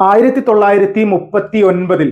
1939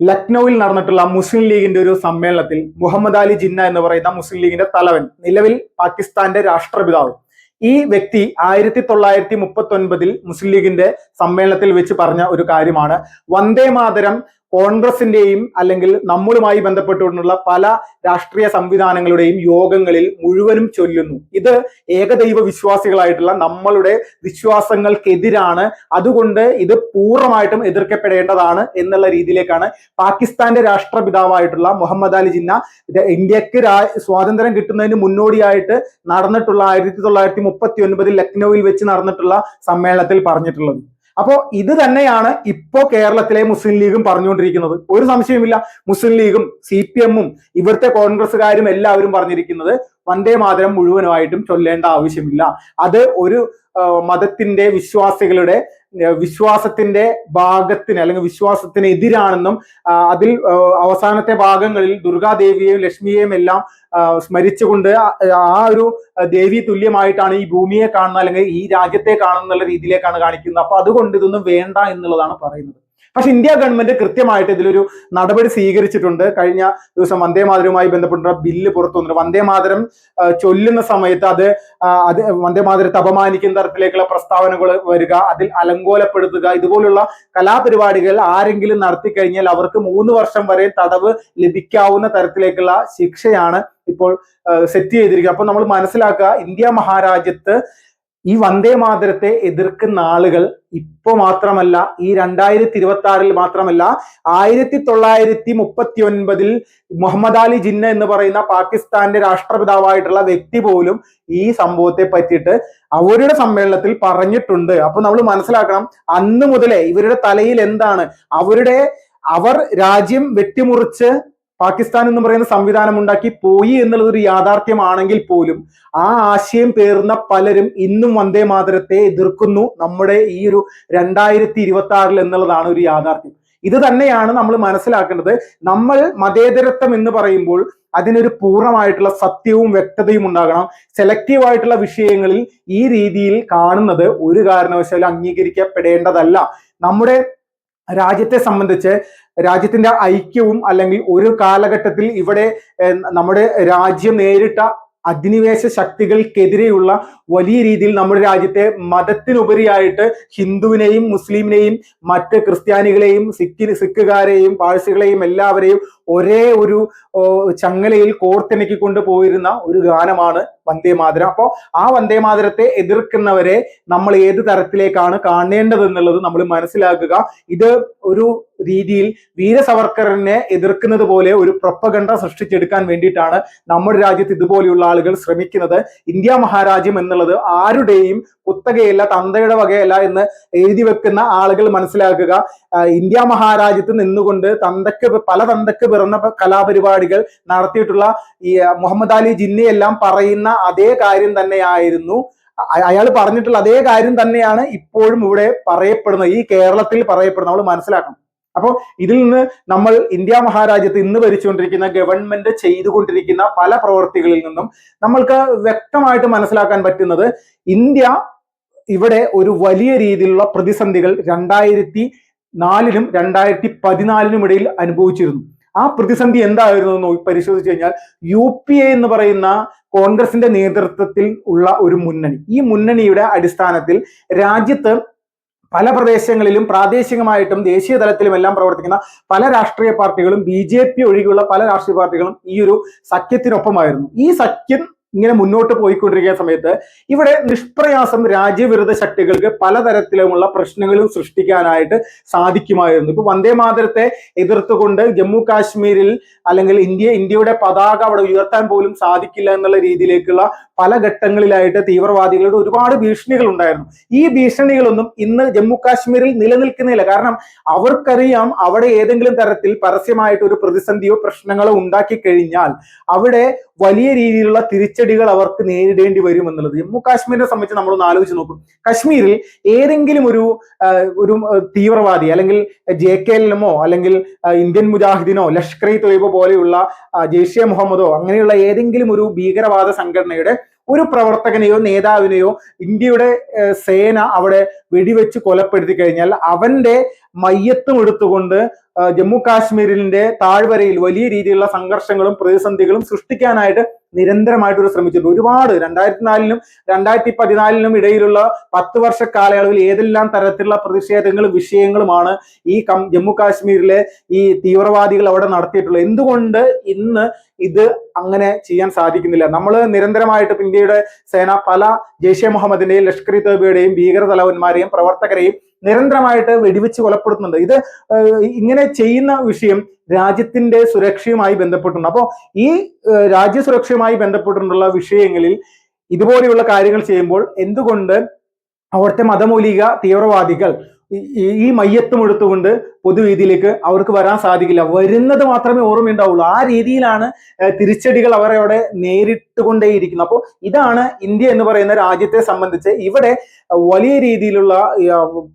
ലക്നൌവിൽ നടന്നിട്ടുള്ള മുസ്ലിം ലീഗിന്റെ ഒരു സമ്മേളനത്തിൽ മുഹമ്മദ് അലി ജിന്ന എന്ന് പറയുന്ന മുസ്ലിം ലീഗിന്റെ തലവൻ, നിലവിൽ പാകിസ്ഥാന്റെ രാഷ്ട്രപിതാവ്, ഈ വ്യക്തി 1939 മുസ്ലിം ലീഗിന്റെ സമ്മേളനത്തിൽ വെച്ച് പറഞ്ഞ ഒരു കാര്യമാണ് വന്ദേ മാതരം കോൺഗ്രസിന്റെയും അല്ലെങ്കിൽ നമ്മളുമായി ബന്ധപ്പെട്ടുകൊണ്ടുള്ള പല രാഷ്ട്രീയ സംവിധാനങ്ങളുടെയും യോഗങ്ങളിൽ മുഴുവനും ചൊല്ലുന്നു. ഇത് ഏകദൈവ വിശ്വാസികളായിട്ടുള്ള നമ്മളുടെ വിശ്വാസങ്ങൾക്കെതിരാണ്, അതുകൊണ്ട് ഇത് പൂർണ്ണമായിട്ടും എതിർക്കപ്പെടേണ്ടതാണ് എന്നുള്ള രീതിയിലേക്കാണ് പാകിസ്ഥാന്റെ രാഷ്ട്രപിതാവായിട്ടുള്ള മുഹമ്മദ് അലി ജിന്ന ഇന്ത്യക്ക് സ്വാതന്ത്ര്യം കിട്ടുന്നതിന് മുന്നോടിയായിട്ട് നടന്നിട്ടുള്ള 1939 ലക്നൌവിൽ വെച്ച് നടന്നിട്ടുള്ള സമ്മേളനത്തിൽ പറഞ്ഞിട്ടുള്ളത്. അപ്പോ ഇത് തന്നെയാണ് ഇപ്പോ കേരളത്തിലെ മുസ്ലിം ലീഗും പറഞ്ഞുകൊണ്ടിരിക്കുന്നത്. ഒരു സംശയമില്ല, മുസ്ലിം ലീഗും CPM-ഉം ഇവിടുത്തെ കോൺഗ്രസ്സുകാരും എല്ലാവരും പറഞ്ഞിരിക്കുന്നത് വന്ദേ മാതരം മുഴുവനായിട്ടും ചൊല്ലേണ്ട ആവശ്യമില്ല. അത് ഒരു മതത്തിന്റെ വിശ്വാസികളുടെ വിശ്വാസത്തിന്റെ ഭാഗത്തിന് അല്ലെങ്കിൽ വിശ്വാസത്തിന് എതിരാണെന്നും അതിൽ അവസാനത്തെ ഭാഗങ്ങളിൽ ദുർഗാദേവിയെയും ലക്ഷ്മിയെയും എല്ലാം സ്മരിച്ചുകൊണ്ട് ആ ഒരു ദേവി തുല്യമായിട്ടാണ് ഈ ഭൂമിയെ കാണുന്നത് അല്ലെങ്കിൽ ഈ രാജ്യത്തെ കാണുന്നുള്ള രീതിയിലേക്കാണ് കാണിക്കുന്നത്. അപ്പൊ അതുകൊണ്ട് ഇതൊന്നും വേണ്ട എന്നുള്ളതാണ് പറയുന്നത്. പക്ഷെ ഇന്ത്യ ഗവൺമെന്റ് കൃത്യമായിട്ട് ഇതിലൊരു നടപടി സ്വീകരിച്ചിട്ടുണ്ട്. കഴിഞ്ഞ ദിവസം വന്ദേ മാതരവുമായി ബന്ധപ്പെട്ടുള്ള ബില്ല് പുറത്തു വന്നിട്ടുണ്ട്. വന്ദേ മാതരം ചൊല്ലുന്ന സമയത്ത് അത് വന്ദേ മാതരത്തെ അപമാനിക്കുന്ന തരത്തിലേക്കുള്ള പ്രസ്താവനകൾ വരിക, അതിൽ അലങ്കോലപ്പെടുത്തുക, ഇതുപോലുള്ള കലാപരിപാടികൾ ആരെങ്കിലും നടത്തി കഴിഞ്ഞാൽ അവർക്ക് 3 വർഷം വരെ തടവ് ലഭിക്കാവുന്ന തരത്തിലേക്കുള്ള ശിക്ഷയാണ് ഇപ്പോൾ സെറ്റ് ചെയ്തിരിക്കുക. അപ്പൊ നമ്മൾ മനസ്സിലാക്കുക, ഇന്ത്യ മഹാരാജ്യത്ത് ഈ വന്ദേ മാതരത്തെ എതിർക്കുന്ന ആളുകൾ ഇപ്പോ മാത്രമല്ല, ഈ 2026 മാത്രമല്ല, 1939 മുഹമ്മദ് അലി ജിന്ന എന്ന് പറയുന്ന പാകിസ്ഥാന്റെ രാഷ്ട്രപിതാവായിട്ടുള്ള വ്യക്തി പോലും ഈ സംഭവത്തെ പറ്റിയിട്ട് അവരുടെ സമ്മേളനത്തിൽ പറഞ്ഞിട്ടുണ്ട്. അപ്പൊ നമ്മൾ മനസ്സിലാക്കണം, അന്ന് മുതലേ ഇവരുടെ തലയിൽ എന്താണ്, അവർ രാജ്യം വെട്ടിമുറിച്ച് പാകിസ്ഥാൻ എന്ന് പറയുന്ന സംവിധാനം ഉണ്ടാക്കി പോയി എന്നുള്ളത് ഒരു യാഥാർത്ഥ്യമാണെങ്കിൽ പോലും ആ ആശയം പേറുന്ന പലരും ഇന്നും വന്ദേ മാതരത്തെ എതിർക്കുന്നു നമ്മുടെ ഈ ഒരു 2026 എന്നുള്ളതാണ് ഒരു യാഥാർത്ഥ്യം. ഇത് തന്നെയാണ് നമ്മൾ മനസ്സിലാക്കേണ്ടത്. നമ്മൾ മതേതരത്വം എന്ന് പറയുമ്പോൾ അതിനൊരു പൂർണ്ണമായിട്ടുള്ള സത്യവും വ്യക്തതയും ഉണ്ടാകണം. സെലക്റ്റീവ് ആയിട്ടുള്ള വിഷയങ്ങളിൽ ഈ രീതിയിൽ കാണുന്നത് ഒരു കാരണവശാലും അംഗീകരിക്കപ്പെടേണ്ടതല്ല. നമ്മുടെ രാജ്യത്തെ സംബന്ധിച്ച് രാജ്യത്തിന്റെ ഐക്യവും അല്ലെങ്കിൽ ഒരു കാലഘട്ടത്തിൽ ഇവിടെ നമ്മുടെ രാജ്യം നേരിട്ട അധിനിവേശ ശക്തികൾക്കെതിരെയുള്ള വലിയ രീതിയിൽ നമ്മുടെ രാജ്യത്തെ മതത്തിനുപരിയായിട്ട് ഹിന്ദുവിനെയും മുസ്ലിമിനെയും മറ്റ് ക്രിസ്ത്യാനികളെയും സിഖുകാരെയും പാഴ്സികളെയും എല്ലാവരെയും ഒരേ ഒരു ചങ്ങലയിൽ കോർത്തിണക്കിക്കൊണ്ട് പോയിരുന്ന ഒരു ഗാനമാണ് വന്ദേ മാതരം. അപ്പോൾ ആ വന്ദേ മാതരത്തെ എതിർക്കുന്നവരെ നമ്മൾ ഏത് തരത്തിലേക്കാണ് കാണേണ്ടതെന്നുള്ളത് നമ്മൾ മനസ്സിലാക്കുക. ഇത് ഒരു രീതിയിൽ വീര സവർക്കറിനെ എതിർക്കുന്നത് പോലെ ഒരു പ്രൊപ്പഗണ്ട സൃഷ്ടിച്ചെടുക്കാൻ വേണ്ടിയിട്ടാണ് നമ്മുടെ രാജ്യത്ത് ഇതുപോലെയുള്ള ആളുകൾ ശ്രമിക്കുന്നത്. ഇന്ത്യ മഹാരാജ്യം എന്നുള്ളത് ആരുടെയും കുത്തകയല്ല, തന്തയുടെ വകയല്ല എന്ന് എഴുതി വെക്കുന്ന ആളുകൾ മനസ്സിലാക്കുക. ഇന്ത്യ മഹാരാജ്യത്ത് നിന്നുകൊണ്ട് പല തന്തക്ക് പിറന്ന കലാപരിപാടികൾ നടത്തിയിട്ടുള്ള ഈ മുഹമ്മദ് അലി ജിന്നയെല്ലാം പറയുന്ന അതേ കാര്യം തന്നെയായിരുന്നു, അയാൾ പറഞ്ഞിട്ടുള്ള അതേ കാര്യം തന്നെയാണ് ഇപ്പോഴും ഇവിടെ പറയപ്പെടുന്നത്, ഈ കേരളത്തിൽ പറയപ്പെടുന്നത്. നമ്മൾ മനസ്സിലാക്കണം. അപ്പോൾ ഇതിൽ നിന്ന് നമ്മൾ ഇന്ത്യ മഹാരാജ്യത്ത് ഇന്ന് ഭരിച്ചുകൊണ്ടിരിക്കുന്ന ഗവൺമെന്റ് ചെയ്തുകൊണ്ടിരിക്കുന്ന പല പ്രവൃത്തികളിൽ നിന്നും നമ്മൾക്ക് വ്യക്തമായിട്ട് മനസ്സിലാക്കാൻ പറ്റുന്നത്, ഇന്ത്യ ഇവിടെ ഒരു വലിയ രീതിയിലുള്ള പ്രതിസന്ധികൾ 2004-നും 2014-നും ഇടയിൽ അനുഭവിച്ചിരുന്നു. ആ പ്രതിസന്ധി എന്തായിരുന്നു എന്ന് പരിശോധിച്ചു കഴിഞ്ഞാൽ, UPA എന്ന് പറയുന്ന കോൺഗ്രസിന്റെ നേതൃത്വത്തിൽ ഉള്ള ഒരു മുന്നണി, ഈ മുന്നണിയുടെ അടിസ്ഥാനത്തിൽ രാജ്യത്ത് പല പ്രദേശങ്ങളിലും പ്രാദേശികമായിട്ടും ദേശീയ തലത്തിലും എല്ലാം പ്രവർത്തിക്കുന്ന പല രാഷ്ട്രീയ പാർട്ടികളും BJP ഒഴികെയുള്ള പല രാഷ്ട്രീയ പാർട്ടികളും ഈ ഒരു സഖ്യത്തിനൊപ്പമായിരുന്നു. ഈ സഖ്യം ഇങ്ങനെ മുന്നോട്ട് പോയിക്കൊണ്ടിരിക്കുന്ന സമയത്ത് ഇവിടെ നിഷ്പ്രയാസം രാജ്യവിരുദ്ധ ശക്തികൾക്ക് പലതരത്തിലുമുള്ള പ്രശ്നങ്ങളും സൃഷ്ടിക്കാനായിട്ട് സാധിക്കുമായിരുന്നു. ഇപ്പൊ വന്ദേ മാതരത്തെ എതിർത്തുകൊണ്ട് ജമ്മു കാശ്മീരിൽ അല്ലെങ്കിൽ ഇന്ത്യയുടെ പതാക അവിടെ ഉയർത്താൻ പോലും സാധിക്കില്ല എന്നുള്ള രീതിയിലേക്കുള്ള പല ഘട്ടങ്ങളിലായിട്ട് തീവ്രവാദികളുടെ ഒരുപാട് ഭീഷണികൾ ഉണ്ടായിരുന്നു. ഈ ഭീഷണികളൊന്നും ഇന്ന് ജമ്മു കാശ്മീരിൽ നിലനിൽക്കുന്നില്ല. കാരണം അവർക്കറിയാം, അവിടെ ഏതെങ്കിലും തരത്തിൽ പരസ്യമായിട്ട് ഒരു പ്രതിസന്ധിയോ പ്രശ്നങ്ങളോ ഉണ്ടാക്കി കഴിഞ്ഞാൽ അവിടെ വലിയ രീതിയിലുള്ള തിരിച്ചടികൾ അവർക്ക് നേരിടേണ്ടി വരും എന്നുള്ളത്. ജമ്മു കാശ്മീരിനെ സംബന്ധിച്ച് നമ്മളൊന്ന് ആലോചിച്ച് നോക്കും. കശ്മീരിൽ ഏതെങ്കിലും ഒരു തീവ്രവാദി അല്ലെങ്കിൽ JKLMോ അല്ലെങ്കിൽ ഇന്ത്യൻ മുജാഹിദീനോ ലഷ്കർ ഇ തൊയ്ബ പോലെയുള്ള ജെയ്ഷെ മുഹമ്മദോ അങ്ങനെയുള്ള ഏതെങ്കിലും ഒരു ഭീകരവാദ സംഘടനയുടെ ഒരു പ്രവർത്തകനെയോ നേതാവിനെയോ ഇന്ത്യയുടെ സേന അവിടെ വെടിവെച്ച് കൊലപ്പെടുത്തി കഴിഞ്ഞാൽ അവന്റെ മയ്യത്തും എടുത്തുകൊണ്ട് ജമ്മു കാശ്മീരിന്റെ താഴ്വരയിൽ വലിയ രീതിയിലുള്ള സംഘർഷങ്ങളും പ്രതിസന്ധികളും സൃഷ്ടിക്കാനായിട്ട് നിരന്തരമായിട്ട് ശ്രമിച്ചിട്ടുണ്ട്. ഒരുപാട് 2004-നും 2014-നും ഇടയിലുള്ള 10 വർഷ കാലയളവിൽ ഏതെല്ലാം തരത്തിലുള്ള പ്രതിഷേധങ്ങളും വിഷയങ്ങളുമാണ് ഈ ജമ്മു കാശ്മീരിലെ ഈ തീവ്രവാദികൾ അവിടെ നടത്തിയിട്ടുള്ളത്. എന്തുകൊണ്ട് ഇന്ന് ഇത് അങ്ങനെ ചെയ്യാൻ സാധിക്കുന്നില്ല? നമ്മൾ നിരന്തരമായിട്ട് ഇന്ത്യയുടെ സേന പല ജെയ്ഷെ മുഹമ്മദിന്റെയും ലഷ്കർ ഇ തോയ്ബയുടെയും ഭീകര തലവന്മാരെയും പ്രവർത്തകരെയും നിരന്തരമായിട്ട് വെടിവെച്ച് കൊലപ്പെടുത്തുന്നുണ്ട്. ഇത് ഇങ്ങനെ ചെയ്യുന്ന വിഷയം രാജ്യത്തിന്റെ സുരക്ഷയുമായി ബന്ധപ്പെട്ടുണ്ട്. അപ്പോൾ ഈ രാജ്യസുരക്ഷയുമായി ബന്ധപ്പെട്ടിട്ടുള്ള വിഷയങ്ങളിൽ ഇതുപോലെയുള്ള കാര്യങ്ങൾ ചെയ്യുമ്പോൾ എന്തുകൊണ്ട് അവിടുത്തെ മതമൗലിക തീവ്രവാദികൾ ഈ മയ്യത്തും എടുത്തുകൊണ്ട് പൊതുവേദിയിലേക്ക് അവർക്ക് വരാൻ സാധിക്കില്ല? വരുന്നത് മാത്രമേ ഓർമ്മയുണ്ടാവുള്ളൂ. ആ രീതിയിലാണ് തിരിച്ചടികൾ അവരവിടെ നേരിട്ടുകൊണ്ടേയിരിക്കുന്നത്. അപ്പോൾ ഇതാണ് ഇന്ത്യ എന്ന് പറയുന്ന രാജ്യത്തെ സംബന്ധിച്ച് ഇവിടെ വലിയ രീതിയിലുള്ള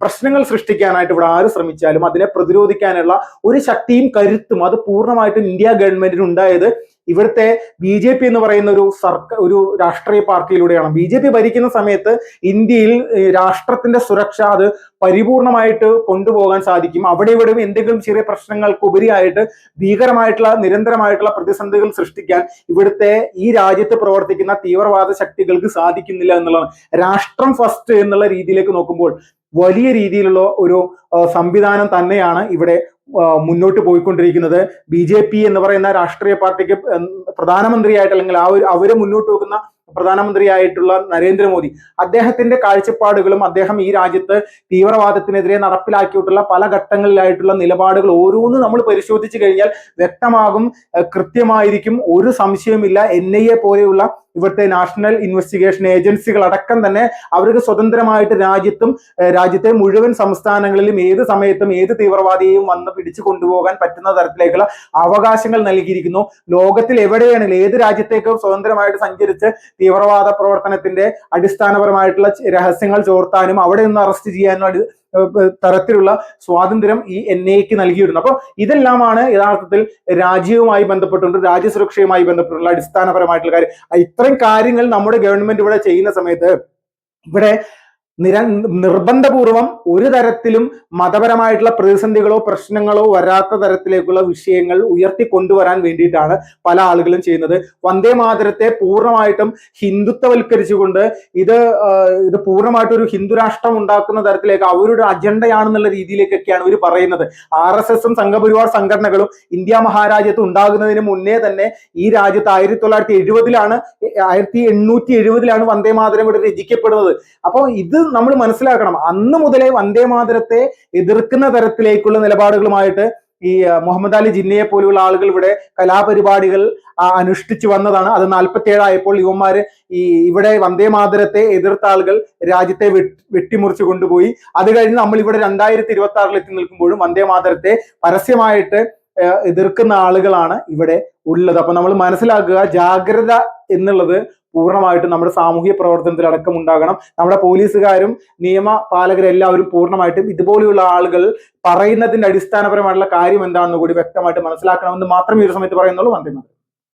പ്രശ്നങ്ങൾ സൃഷ്ടിക്കാനായിട്ട് ഇവിടെ ആര് ശ്രമിച്ചാലും അതിനെ പ്രതിരോധിക്കാനുള്ള ഒരു ശക്തിയും കരുത്തും അത് പൂർണ്ണമായിട്ടും ഇന്ത്യ ഗവൺമെന്റിന് ഉണ്ടായത് ഇവിടുത്തെ BJP എന്ന് പറയുന്ന ഒരു രാഷ്ട്രീയ പാർട്ടിയിലൂടെയാണ്. BJP ഭരിക്കുന്ന സമയത്ത് ഇന്ത്യയിൽ രാഷ്ട്രത്തിന്റെ സുരക്ഷ അത് പരിപൂർണമായിട്ട് കൊണ്ടുപോകാൻ സാധിക്കും. അവിടെ ഇവിടെയും എന്തെങ്കിലും ചെറിയ പ്രശ്നങ്ങൾക്ക് ഉപരിയായിട്ട് ഭീകരമായിട്ടുള്ള നിരന്തരമായിട്ടുള്ള പ്രതിസന്ധികൾ സൃഷ്ടിക്കാൻ ഇവിടുത്തെ ഈ രാജ്യത്ത് പ്രവർത്തിക്കുന്ന തീവ്രവാദ ശക്തികൾക്ക് സാധിക്കുന്നില്ല എന്നുള്ളതാണ്. രാഷ്ട്രം ഫസ്റ്റ് എന്നുള്ള രീതിയിലേക്ക് നോക്കുമ്പോൾ വലിയ രീതിയിലുള്ള ഒരു സംവിധാനം തന്നെയാണ് ഇവിടെ മുന്നോട്ട് പോയിക്കൊണ്ടിരിക്കുന്നത്. BJP എന്ന് പറയുന്ന രാഷ്ട്രീയ പാർട്ടിക്ക് പ്രധാനമന്ത്രിയായിട്ട് അല്ലെങ്കിൽ അവര് മുന്നോട്ട് വെക്കുന്ന പ്രധാനമന്ത്രിയായിട്ടുള്ള നരേന്ദ്രമോദി അദ്ദേഹത്തിന്റെ കാഴ്ചപ്പാടുകളും അദ്ദേഹം ഈ രാജ്യത്ത് തീവ്രവാദത്തിനെതിരെ നടപ്പിലാക്കിയിട്ടുള്ള പല ഘട്ടങ്ങളിലായിട്ടുള്ള നിലപാടുകൾ ഓരോന്നും നമ്മൾ പരിശോധിച്ചു കഴിഞ്ഞാൽ വ്യക്തമാകും, കൃത്യമായിരിക്കും, ഒരു സംശയവുമില്ല. NIA പോലെയുള്ള ഇവിടുത്തെ നാഷണൽ ഇൻവെസ്റ്റിഗേഷൻ ഏജൻസികൾ അടക്കം തന്നെ അവർക്ക് സ്വതന്ത്രമായിട്ട് രാജ്യത്തെ മുഴുവൻ സംസ്ഥാനങ്ങളിലും ഏത് സമയത്തും ഏത് തീവ്രവാദിയെയും വന്ന് പിടിച്ചു കൊണ്ടുപോകാൻ പറ്റുന്ന തരത്തിലേക്കുള്ള അവകാശങ്ങൾ നൽകിയിരിക്കുന്നു. ലോകത്തിൽ എവിടെയാണെങ്കിലും ഏത് രാജ്യത്തേക്കും സ്വതന്ത്രമായിട്ട് സഞ്ചരിച്ച് തീവ്രവാദ പ്രവർത്തനത്തിന്റെ അടിസ്ഥാനപരമായിട്ടുള്ള രഹസ്യങ്ങൾ ചോർത്താനും അവിടെ നിന്ന് അറസ്റ്റ് ചെയ്യാനും തരത്തിലുള്ള സ്വാതന്ത്ര്യം ഈ NIAക്ക് നൽകിയിട്ടുണ്ട്. അപ്പോൾ ഇതെല്ലാമാണ് യഥാർത്ഥത്തിൽ രാജ്യവുമായി ബന്ധപ്പെട്ടുകൊണ്ട് രാജ്യസുരക്ഷയുമായി ബന്ധപ്പെട്ടുള്ള അടിസ്ഥാനപരമായിട്ടുള്ള കാര്യം. ഇത്രയും കാര്യങ്ങൾ നമ്മുടെ ഗവൺമെന്റ് ഇവിടെ ചെയ്യുന്ന സമയത്ത് ഇവിടെ നിർബന്ധപൂർവം ഒരു തരത്തിലും മതപരമായിട്ടുള്ള പ്രതിസന്ധികളോ പ്രശ്നങ്ങളോ വരാത്ത തരത്തിലേക്കുള്ള വിഷയങ്ങൾ ഉയർത്തിക്കൊണ്ടുവരാൻ വേണ്ടിയിട്ടാണ് പല ആളുകളും ചെയ്യുന്നത്. വന്ദേ മാതരത്തെ പൂർണ്ണമായിട്ടും ഹിന്ദുത്വവൽക്കരിച്ചുകൊണ്ട് ഇത് പൂർണ്ണമായിട്ടും ഒരു ഹിന്ദു രാഷ്ട്രം ഉണ്ടാക്കുന്ന തരത്തിലേക്ക് അവരുടെ അജണ്ടയാണെന്നുള്ള രീതിയിലേക്കൊക്കെയാണ് ഇവർ പറയുന്നത്. RSSഉം സംഘപരിവാർ സംഘടനകളും ഇന്ത്യ മഹാരാജ്യത്ത് ഉണ്ടാകുന്നതിന് മുന്നേ തന്നെ ഈ രാജ്യത്ത് 1870-ലാണ് വന്ദേ മാതരം ഇവിടെ രചിക്കപ്പെടുന്നത്. അപ്പോൾ ഇത് നമ്മൾ മനസ്സിലാക്കണം. അന്ന് മുതലേ വന്ദേ മാതരത്തെ എതിർക്കുന്ന തരത്തിലേക്കുള്ള നിലപാടുകളുമായിട്ട് ഈ മുഹമ്മദ് അലി ജിന്നയെ പോലുള്ള ആളുകൾ ഇവിടെ കലാപരിപാടികൾ അനുഷ്ഠിച്ചു വന്നതാണ്. അത് 47 ആയപ്പോൾ ഇവന്മാര് ഇവിടെ വന്ദേ മാതരത്തെ എതിർത്ത ആളുകൾ രാജ്യത്തെ വെട്ടിമുറിച്ച് കൊണ്ടുപോയി. അത് കഴിഞ്ഞ് നമ്മൾ ഇവിടെ 2026 എത്തി നിൽക്കുമ്പോഴും വന്ദേ മാതരത്തെ പരസ്യമായിട്ട് എതിർക്കുന്ന ആളുകളാണ് ഇവിടെ ഉള്ളത്. അപ്പൊ നമ്മൾ മനസ്സിലാക്കുക, ജാഗ്രത എന്നുള്ളത് പൂർണ്ണമായിട്ടും നമ്മുടെ സാമൂഹ്യ പ്രവർത്തനത്തിൽ അടക്കം ഉണ്ടാകണം. നമ്മുടെ പോലീസുകാരും നിയമപാലകരും എല്ലാവരും പൂർണ്ണമായിട്ടും ഇതുപോലെയുള്ള ആളുകൾ പറയുന്നതിന്റെ അടിസ്ഥാനപരമായിട്ടുള്ള കാര്യം എന്താണെന്ന് കൂടി വ്യക്തമായിട്ട് മനസ്സിലാക്കണമെന്ന് മാത്രമേ ഈ ഒരു സമയത്ത് പറയുന്നുള്ളൂ. വന്ദേ മാതരം.